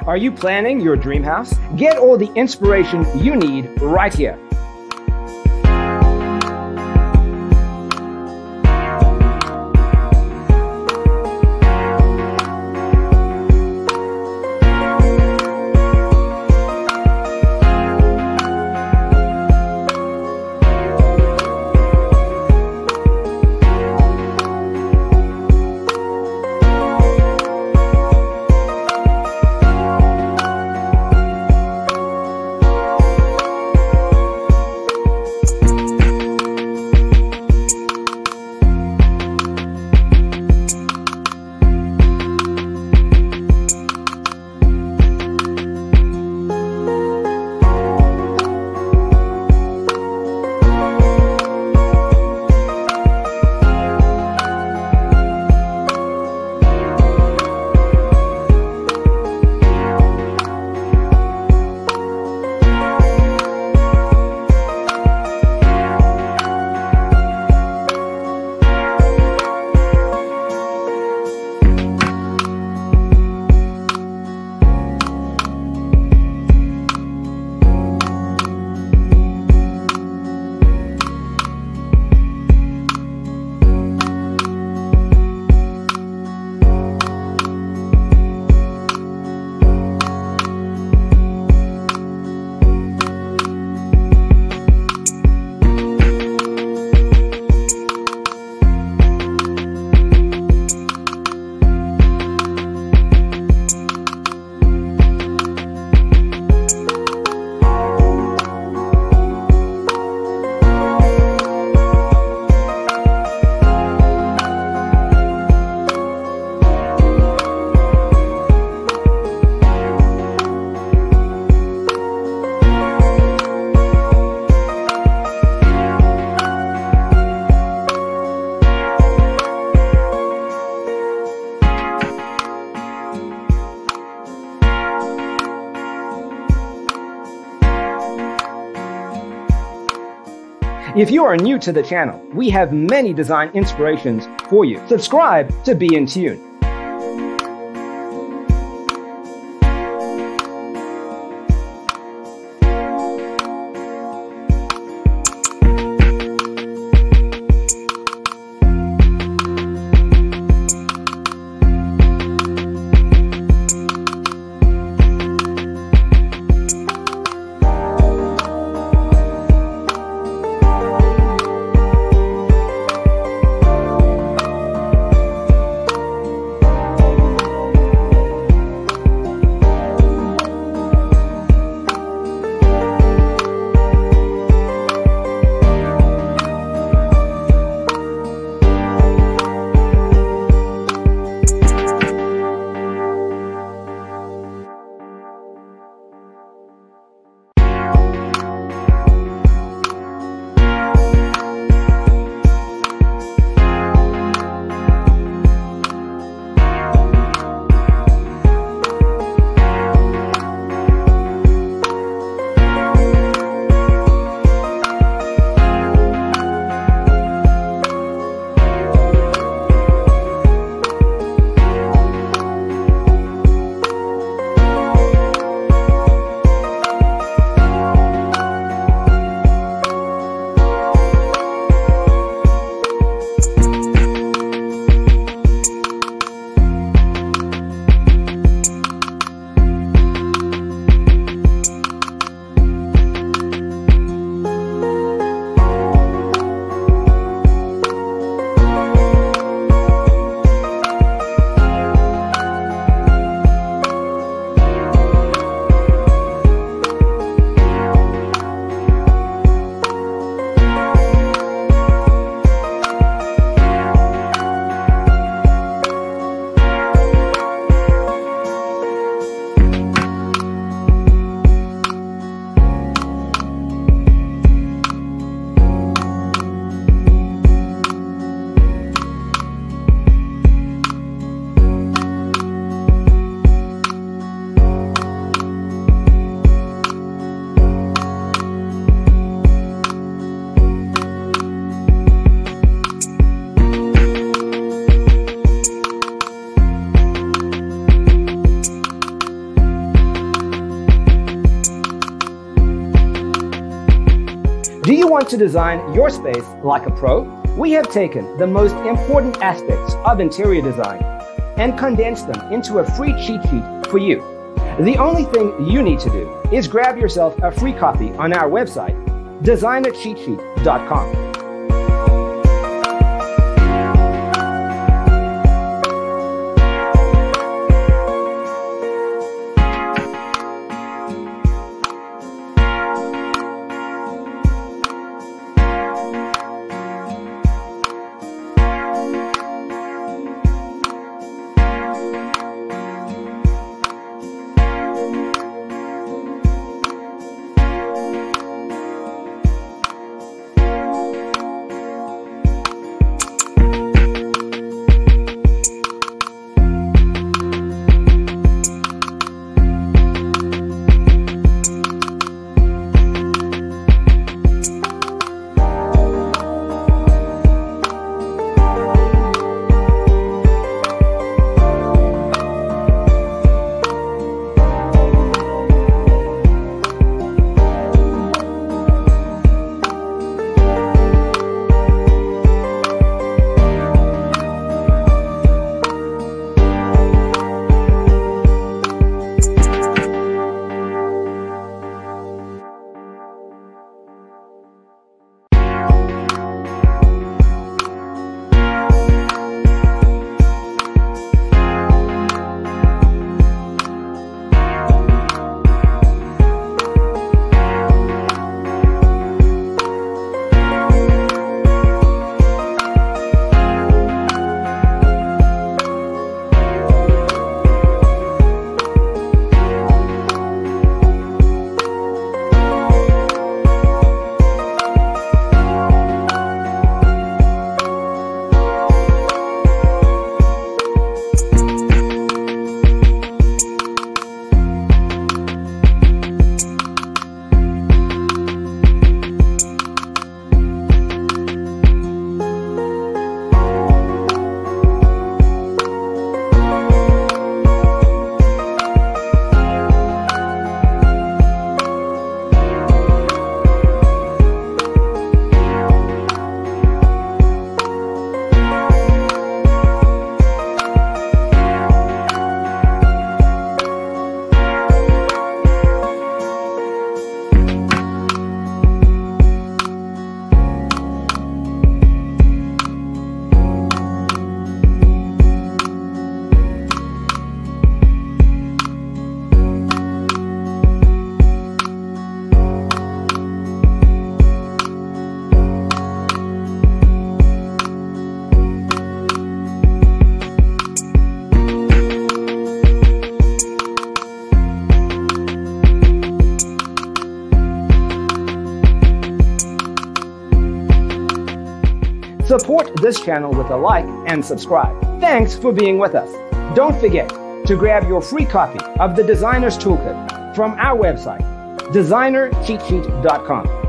Are you planning your dream house? Get all the inspiration you need right here. If you are new to the channel, we have many design inspirations for you. Subscribe to be in tune. Do you want to design your space like a pro? We have taken the most important aspects of interior design and condensed them into a free cheat sheet for you. The only thing you need to do is grab yourself a free copy on our website, designercheatsheet.com. Support this channel with a like and subscribe. Thanks for being with us. Don't forget to grab your free copy of the Designer's Toolkit from our website, designercheatsheet.com.